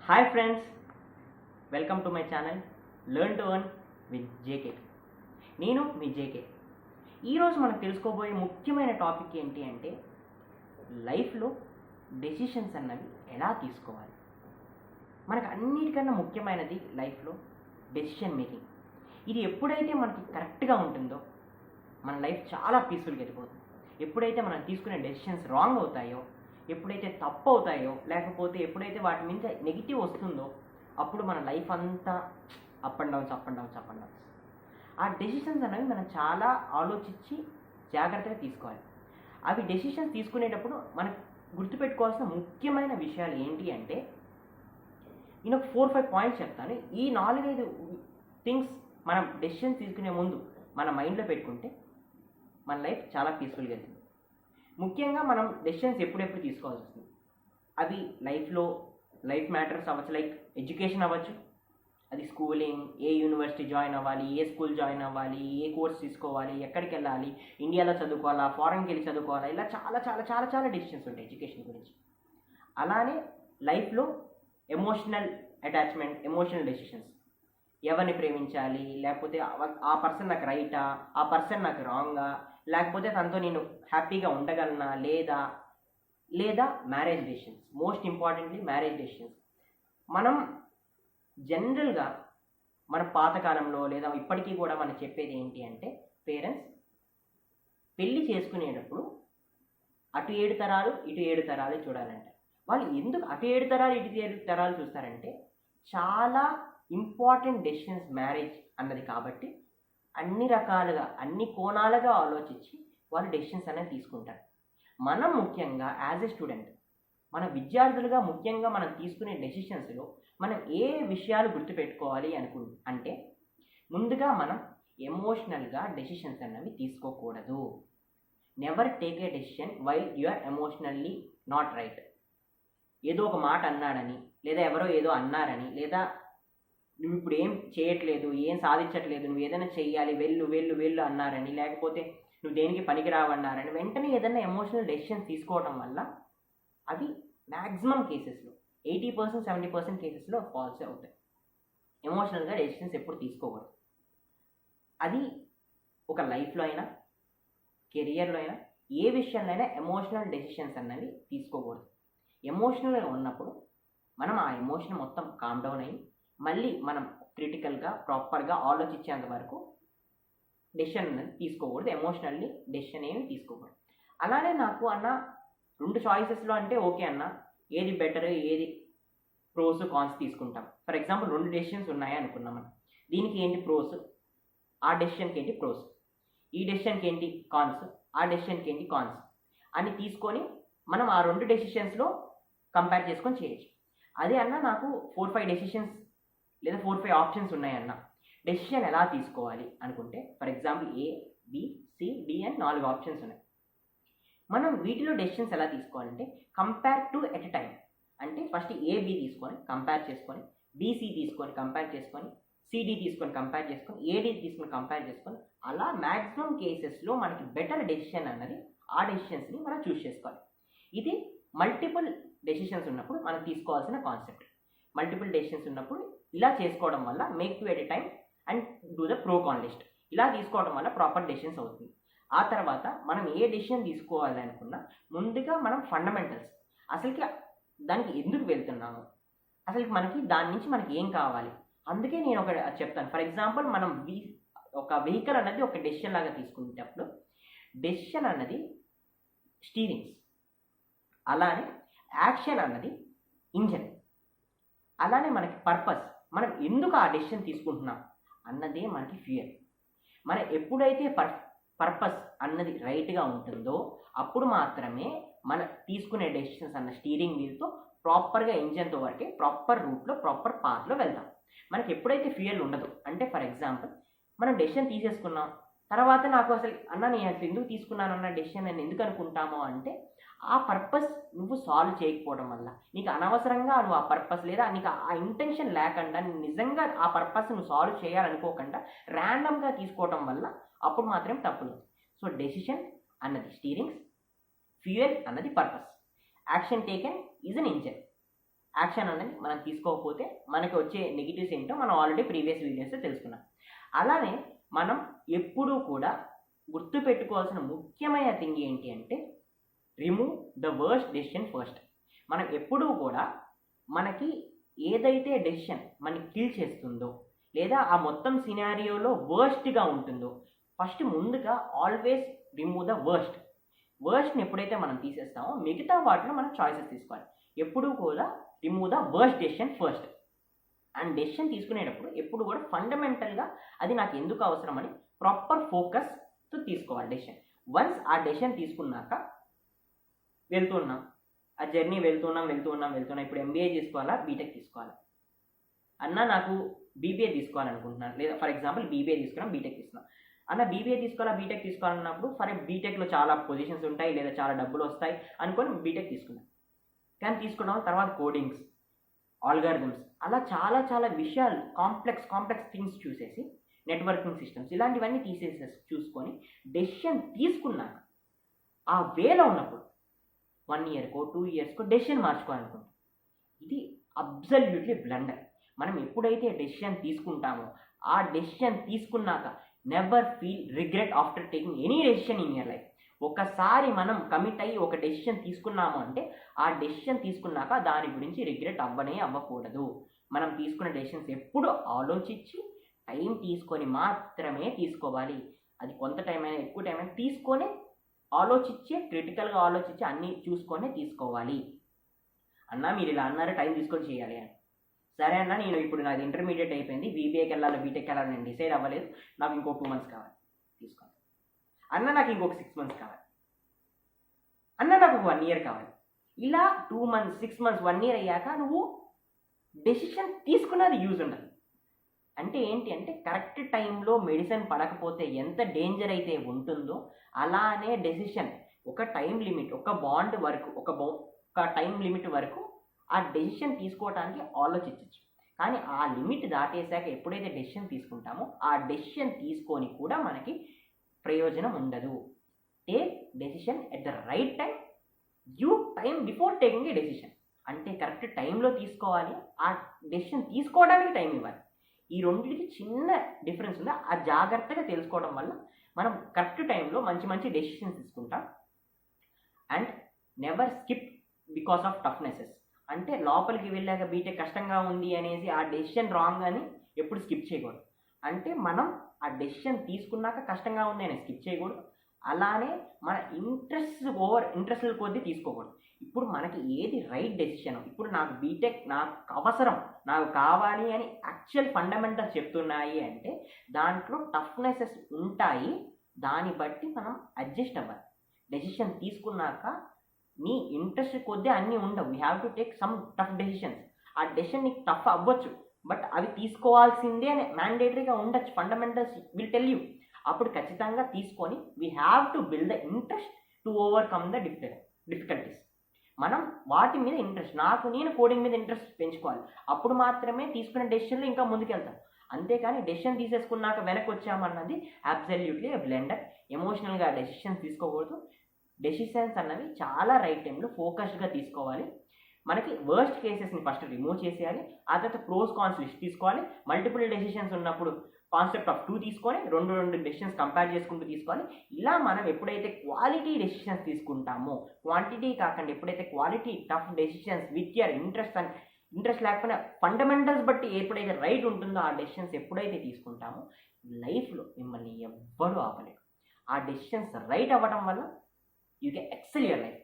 Hi friends, welcome to my channel learn to earn with JK. నేను మీ JK. ఈరోజు మనం తెలుసుకోబోయే ముఖ్యమైన టాపిక్ ఏంటి అంటే లైఫ్లో డెసిషన్స్ అన్నవి ఎలా తీసుకోవాలి. మనకు అన్నిటికన్నా ముఖ్యమైనది లైఫ్లో డెసిషన్ మేకింగ్. ఇది ఎప్పుడైతే మనకి కరెక్ట్గా ఉంటుందో మన లైఫ్ చాలా పీస్ఫుల్గా వెళ్ళిపోతుంది. ఎప్పుడైతే మనం తీసుకునే డెసిషన్స్ రాంగ్ అవుతాయో, ఎప్పుడైతే తప్పు అవుతాయో, లేకపోతే ఎప్పుడైతే వాటి మీద నెగిటివ్ వస్తుందో అప్పుడు మన లైఫ్ అంతా అప్ అండ్ డౌన్స్. ఆ డెసిషన్స్ అనేవి మనం చాలా ఆలోచించి జాగ్రత్తగా తీసుకోవాలి. అవి డెసిషన్స్ తీసుకునేటప్పుడు మనం గుర్తుపెట్టుకోవాల్సిన ముఖ్యమైన విషయాలు ఏంటి అంటే, నేను ఒక 4-5 పాయింట్స్ చెప్తాను. ఈ 4-5 థింగ్స్ మనం డెసిషన్స్ తీసుకునే ముందు మన మైండ్లో పెట్టుకుంటే మన లైఫ్ చాలా పీస్ఫుల్గా వెళ్తుంది. ముఖ్యంగా మనం డెసిషన్స్ ఎప్పుడెప్పుడు తీసుకోవాల్సి వస్తుంది. అవి లైఫ్ మ్యాటర్స్ అవ్వచ్చు, లైక్ ఎడ్యుకేషన్ అవ్వచ్చు. అది స్కూలింగ్, ఏ యూనివర్సిటీ జాయిన్ అవ్వాలి, ఏ స్కూల్ జాయిన్ అవ్వాలి, ఏ కోర్స్ తీసుకోవాలి, ఎక్కడికి వెళ్ళాలి, ఇండియాలో చదువుకోవాలా, ఫారెన్కి వెళ్ళి చదువుకోవాలా, ఇలా చాలా చాలా చాలా చాలా డెసిషన్స్ ఉంటాయి ఎడ్యుకేషన్ గురించి. అలానే లైఫ్లో ఎమోషనల్ అటాచ్మెంట్, ఎమోషనల్ డెసిషన్స్. ఎవరిని ప్రేమించాలి, లేకపోతే ఆ పర్సన్ నాకు రైటా, ఆ పర్సన్ నాకు రాంగా, లేకపోతే తనతో నేను హ్యాపీగా ఉండగలనా లేదా marriage decisions. Most importantly marriage decisions. మనం జనరల్గా మన పాతకాలంలో లేదా ఇప్పటికీ కూడా మనం చెప్పేది ఏంటి అంటే, పేరెంట్స్ పెళ్ళి చేసుకునేటప్పుడు అటు 7 తరాలు ఇటు 7 తరాలు చూడాలంట. వాళ్ళు ఎందుకు అటు 7 తరాలు ఇటు 7 తరాలు చూస్తారంటే, చాలా ఇంపార్టెంట్ డెసిషన్స్ మ్యారేజ్ అన్నది కాబట్టి అన్ని రకాలుగా అన్ని కోణాలుగా ఆలోచించి వాళ్ళు డెసిషన్స్ అనేవి తీసుకుంటారు. మనం ముఖ్యంగా యాజ్ ఎ స్టూడెంట్, మన విద్యార్థులుగా ముఖ్యంగా మనం తీసుకునే డెసిషన్స్లో మనం ఏ విషయాలు గుర్తుపెట్టుకోవాలి అంటే, ముందుగా మనం ఎమోషనల్గా డెసిషన్స్ అన్నవి తీసుకోకూడదు. Never take a decision while you are emotionally not right. ఏదో ఒక మాట అన్నాడని, లేదా ఎవరో ఏదో అన్నారని, లేదా నువ్వు ఇప్పుడు ఏం చేయట్లేదు, ఏం సాధించట్లేదు, నువ్వు ఏదైనా చెయ్యాలి, వెళ్ళు అన్నారని, లేకపోతే నువ్వు దేనికి పనికిరావన్నారని వెంటనే ఏదైనా ఎమోషనల్ డెసిషన్ తీసుకోవడం వల్ల అవి మ్యాక్సిమం కేసెస్లో 80%, 70% కేసెస్లో ఫాల్స్ అవుతాయి. ఎమోషనల్గా డెసిషన్స్ ఎప్పుడు తీసుకోకూడదు. అది ఒక లైఫ్లో అయినా, కెరియర్లో అయినా, ఏ విషయంలో అయినా ఎమోషనల్ డెసిషన్స్ అన్నవి తీసుకోకూడదు. ఎమోషనల్గా ఉన్నప్పుడు మనం ఆ ఎమోషన్ మొత్తం కామ్ డౌన్ అయ్యి మళ్ళీ మనం క్రిటికల్గా ప్రాపర్గా ఆలోచించేంత వరకు డెసిషన్ అనేది తీసుకోకూడదు. ఎమోషనల్లీ డెసిషన్ ఏమి తీసుకోకూడదు. అలానే నాకు అన్న 2 చాయిసెస్లో అంటే ఓకే అన్న, ఏది బెటర్, ఏది ప్రోస్ కాన్స్ తీసుకుంటాం. ఫర్ ఎగ్జాంపుల్ 2 డెసిషన్స్ ఉన్నాయి అనుకున్నాం మనం. దీనికి ఏంటి ప్రోస్, ఆ డెసిషన్కి ఏంటి ప్రోస్, ఈ డెసిషన్కి ఏంటి కాన్స్, ఆ డెసిషన్కి ఏంటి కాన్స్ అని తీసుకొని మనం ఆ 2 డెసిషన్స్లో కంపేర్ చేసుకొని చేయొచ్చు. అదే అన్న నాకు 4-5 డెసిషన్స్ లేదా 4-5 ఆప్షన్స్ ఉన్నాయన్న, డెసిషన్ ఎలా తీసుకోవాలి అనుకుంటే, for example A, B, C, D అని 4 ఆప్షన్స్ ఉన్నాయి. మనం వీటిలో డెసిషన్స్ ఎలా తీసుకోవాలంటే, compare two at a time. అంటే ఫస్ట్ ఏ, బి తీసుకొని కంపేర్ చేసుకొని, బీసీ తీసుకొని కంపేర్ చేసుకొని, సిడి తీసుకొని కంపేర్ చేసుకొని, ఏడి తీసుకొని కంపేర్ చేసుకొని, అలా మ్యాక్సిమం కేసెస్లో మనకి బెటర్ డెసిషన్ అన్నది ఆ డెసిషన్స్ని మనం చూస్ చేసుకోవాలి. ఇది మల్టిపుల్ డెసిషన్స్ ఉన్నప్పుడు మనం తీసుకోవాల్సిన కాన్సెప్ట్. మల్టిపుల్ డెసిషన్స్ ఉన్నప్పుడు ఇలా చేసుకోవడం వల్ల make two at a time and do the pro con list. ఇలా తీసుకోవడం వల్ల ప్రాపర్ డెసిషన్స్ అవుతుంది. ఆ తర్వాత మనం ఏ డెసిషన్ తీసుకోవాలి అనుకున్నా ముందుగా మనం ఫండమెంటల్స్, అసలుకి దానికి ఎందుకు వెళ్తున్నాము, అసలు దాని నుంచి మనకి ఏం కావాలి, అందుకే నేను ఒక చెప్తాను. ఫర్ ఎగ్జాంపుల్ మనం ఒక వెహికల్ అన్నది ఒక డెసిషన్ లాగా తీసుకునేటప్పుడు డెసిషన్ అన్నది స్టీరింగ్స్, అలానే యాక్షన్ అన్నది ఇంజన్, అలానే మనకి పర్పస్, మనం ఎందుకు ఆ డెసిషన్ తీసుకుంటున్నాం అన్నదే మనకి ఫ్యూయల్. మనం ఎప్పుడైతే పర్పస్ అన్నది రైట్గా ఉంటుందో అప్పుడు మాత్రమే మనం తీసుకునే డెసిషన్స్ అన్న స్టీరింగ్ వీల్తో ప్రాపర్గా ఇంజన్తో వరకే ప్రాపర్ రూట్లో ప్రాపర్ పాత్లో వెళ్తాం. మనకి ఎప్పుడైతే ఫ్యూయల్ ఉండదు అంటే, ఫర్ ఎగ్జాంపుల్ మనం డెసిషన్ తీసేసుకున్నాం, తర్వాత నాకు అసలు అన్న నేను అసలు ఎందుకు తీసుకున్నాను అన్న డెసిషన్ నేను ఎందుకు అనుకుంటామో అంటే, ఆ పర్పస్ నువ్వు సాల్వ్ చేయకపోవడం వల్ల, నీకు అనవసరంగా నువ్వు ఆ పర్పస్ లేదా నీకు ఆ ఇంటెన్షన్ లేకుండా నిజంగా ఆ పర్పస్ నువ్వు సాల్వ్ చేయాలనుకోకుండా ర్యాండమ్గా తీసుకోవడం వల్ల అప్పుడు మాత్రమే తప్పులు. సో డెసిషన్ అన్నది స్టీరింగ్స్, ఫ్యూయల్ అన్నది purpose, action taken is an engine. Action అనేది మనం తీసుకోకపోతే మనకి వచ్చే నెగిటివ్స్ ఏంటో మనం ఆల్రెడీ ప్రీవియస్ వీడియోస్లో తెలుసుకున్నాం. అలానే మనం ఎప్పుడూ కూడా గుర్తుపెట్టుకోవాల్సిన ముఖ్యమైన థింగ్ ఏంటి అంటే remove the worst decision first. మనం ఎప్పుడూ కూడా మనకి ఏదైతే డెసిషన్ మనకి కిల్ చేస్తుందో లేదా ఆ మొత్తం సినారియోలో వర్స్ట్గా ఉంటుందో ఫస్ట్ ముందుగా ఆల్వేస్ రిమూవ్ ద వర్స్ట్ని ఎప్పుడైతే మనం తీసేస్తామో మిగతా వాటిలో మనం చాయిసెస్ తీసుకోవాలి. ఎప్పుడూ కూడా remove the worst decision first. And decision తీసుకునేటప్పుడు ఎప్పుడు కూడా ఫండమెంటల్గా అది నాకు ఎందుకు అవసరం అని ప్రాపర్ ఫోకస్తో తీసుకోవాలి డెసిషన్. వన్స్ ఆ డెసిషన్ తీసుకున్నాక వెళ్తున్నాం, ఆ జర్నీ వెళ్తున్నాం. ఇప్పుడు ఎంబీఏ తీసుకోవాలా, బీటెక్ తీసుకోవాలా అన్న, నాకు బీబీఏ తీసుకోవాలనుకుంటున్నాను. లేదా ఫర్ ఎగ్జాంపుల్ బీబీఏ తీసుకున్నాం, బీటెక్ తీసుకున్నాం అన్న. బీబీఏ తీసుకోవాలా, బీటెక్ తీసుకోవాలన్నప్పుడు బీటెక్లో చాలా పొజిషన్స్ ఉంటాయి లేదా చాలా డబ్బులు వస్తాయి అనుకొని బీటెక్ తీసుకున్నాం. కానీ తీసుకోవడం తర్వాత కోడింగ్స్, ఆల్గారిథమ్స్ అలా చాలా విషయాలు కాంప్లెక్స్ థింగ్స్ చూసేసి నెట్వర్కింగ్ సిస్టమ్స్ ఇలాంటివన్నీ చూసుకొని డెసిషన్ తీసుకున్నాక ఆ వేలో ఉన్నప్పుడు 1 ఇయర్కో 2 ఇయర్స్కో డెసిషన్ మార్చుకోవాలనుకుంటాం. ఇది అబ్సల్యూట్లీ బ్లండర్. మనం ఎప్పుడైతే డెసిషన్ తీసుకుంటామో ఆ డెసిషన్ తీసుకున్నాక never feel regret after taking any decision in your life. ఒకసారి మనం కమిట్ అయ్యి ఒక డెసిషన్ తీసుకున్నాము అంటే ఆ డెసిషన్ తీసుకున్నాక దాని గురించి రిగ్రెట్ అవ్వకూడదు. మనం తీసుకున్న డెసిషన్స్ ఎప్పుడు ఆలోచించి టైం తీసుకొని మాత్రమే తీసుకోవాలి. అది కొంత టైం అయినా ఎక్కువ టైం అయినా తీసుకొని క్రిటికల్గా ఆలోచించి అన్నీ చూసుకొని తీసుకోవాలి. అన్న మీరు ఇలా అన్నారు, టైం తీసుకొని చేయాలి అని. సరే అన్న, నేను ఇప్పుడు నాది ఇంటర్మీడియట్ అయిపోయింది, బీబీఏకి వెళ్ళాలి బీటెక్ వెళ్ళాలి, నేను డిసైడ్ అవ్వలేదు, నాకు ఇంకో 2 months కావాలి, తీసుకోండి. అన్న నాకు ఇంకొక 6 months కావాలి, అన్న నాకు 1 year కావాలి. ఇలా 2 months 6 months 1 year అయ్యాక నువ్వు డెసిషన్ తీసుకున్నది యూజ్ ఉండదు. అంటే ఏంటి అంటే కరెక్ట్ టైంలో మెడిసిన్ పడకపోతే ఎంత డేంజర్ అయితే ఉంటుందో అలానే డెసిషన్ ఒక టైం లిమిట్, ఒక బాండ్ వరకు, ఒక టైం లిమిట్ వరకు ఆ డెసిషన్ తీసుకోవడానికి ఆలోచించవచ్చు. కానీ ఆ లిమిట్ దాటేశాక ఎప్పుడైతే డెసిషన్ తీసుకుంటామో ఆ డెసిషన్ తీసుకొని కూడా మనకి ప్రయోజనం ఉండదు. Take decision at the right time, time before taking a decision. అంటే కరెక్ట్ టైంలో తీసుకోవాలి, ఆ డెసిషన్ తీసుకోవడానికి టైం ఇవ్వాలి. ఈ రెండింటికి చిన్న డిఫరెన్స్ ఉంది. ఆ జాగ్రత్తగా తెలుసుకోవడం వల్ల మనం కరెక్ట్ టైంలో మంచి డెసిషన్స్ తీసుకుంటాం. And never skip because of toughnesses. అంటే లోపలికి వెళ్ళాక బీటెక్ కష్టంగా ఉంది అనేసి ఆ డెసిషన్ రాంగ్ అని ఎప్పుడు స్కిప్ చేయకూడదు. అంటే మనం ఆ డెసిషన్ తీసుకున్నాక కష్టంగా ఉంది అని స్కిప్ చేయకూడదు. అలానే మన ఇంట్రెస్ట్ కొద్దీ తీసుకోకూడదు. ఇప్పుడు మనకి ఏది రైట్ డెసిషన్, ఇప్పుడు నాకు బీటెక్ నాకు అవసరం, నాకు కావాలి అని యాక్చువల్ ఫండమెంటల్స్ చెప్తున్నాయి అంటే దాంట్లో టఫ్నెసెస్ ఉంటాయి. దాన్ని బట్టి మనం అడ్జస్ట్ అవ్వాలి. డెసిషన్ తీసుకున్నాక నీ ఇంట్రెస్ట్ కొద్దీ అన్నీ ఉండవు. We have to take some tough decisions. ఆ డెసిషన్ నీకు టఫ్ అవ్వచ్చు, బట్ అవి తీసుకోవాల్సిందే అని మ్యాండేటరీగా ఉండొచ్చు. Fundamentals will tell you. అప్పుడు ఖచ్చితంగా తీసుకొని we have to build the interest to overcome the difficulties. మనం వాటి మీద ఇంట్రెస్ట్, నేను కోడింగ్ మీద ఇంట్రెస్ట్ పెంచుకోవాలి. అప్పుడు మాత్రమే తీసుకునే డెసిషన్లో ఇంకా ముందుకెళ్తాం. అంతేకాని డెసిషన్ తీసేసుకున్నాక వెనక్కి వచ్చామన్నది అబ్సల్యూట్లీ బ్లెండర్. ఎమోషనల్గా డెసిషన్స్ తీసుకోకూడదు. డెసిషన్స్ అన్నవి చాలా రైట్ టైంలో ఫోకస్డ్గా తీసుకోవాలి. మనకి వర్స్ట్ కేసెస్ని ఫస్ట్ రిమూవ్ చేసేయాలి. ఆ తర్వాత ప్రోస్ కాన్స్ లిస్ట్ తీసుకోవాలి. మల్టిపుల్ డెసిషన్స్ ఉన్నప్పుడు కాన్సెప్ట్ ఆఫ్ 2 తీసుకొని రెండు డెసిషన్స్ కంపేర్ చేసుకుంటూ తీసుకోవాలి. ఇలా మనం ఎప్పుడైతే క్వాలిటీ డెసిషన్స్ తీసుకుంటామో, క్వాంటిటీ కాకుండా ఎప్పుడైతే quality tough decisions with your interest లేకపోయినా ఫండమెంటల్స్ బట్టి ఎప్పుడైతే రైట్ ఉంటుందో ఆ డెసిషన్స్ ఎప్పుడైతే తీసుకుంటామో లైఫ్లో మిమ్మల్ని ఎవ్వరూ ఆపలేరు. ఆ డెసిషన్స్ రైట్ అవ్వడం వల్ల you can XL your life.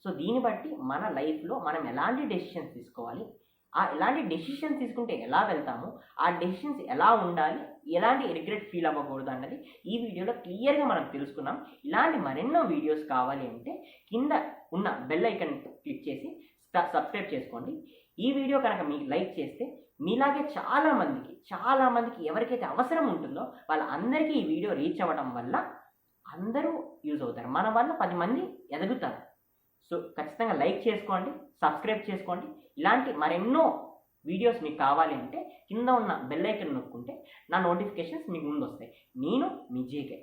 So దీన్ని బట్టి మన లైఫ్లో మనం ఎలాంటి డెసిషన్స్ తీసుకోవాలి, ఎలాంటి డెసిషన్స్ తీసుకుంటే ఎలా వెళ్తాము, ఆ డెసిషన్స్ ఎలా ఉండాలి, ఎలాంటి రిగ్రెట్ ఫీల్ అవ్వకూడదు అన్నది ఈ వీడియోలో క్లియర్గా మనం తెలుసుకున్నాం. ఇలాంటి మరెన్నో వీడియోస్ కావాలి అంటే కింద ఉన్న బెల్ ఐకాన్ క్లిక్ చేసి సబ్స్క్రైబ్ చేసుకోండి. ఈ వీడియో కనుక మీకు లైక్ చేస్తే మీలాగే చాలామందికి ఎవరికైతే అవసరం ఉంటుందో వాళ్ళందరికీ ఈ వీడియో రీచ్ అవ్వడం వల్ల అందరూ యూజ్ అవుతారు. మన వల్ల 10 మంది ఎదుగుతారు. సో ఖచ్చితంగా లైక్ చేసుకోండి, సబ్స్క్రైబ్ చేసుకోండి. ఇలాంటి మరెన్నో వీడియోస్ మీకు కావాలి అంటే కింద ఉన్న బెల్ ఐకాన్ నొక్కుంటే నా నోటిఫికేషన్స్ మీకు ముందు వస్తాయి. నేను మీ జేకే.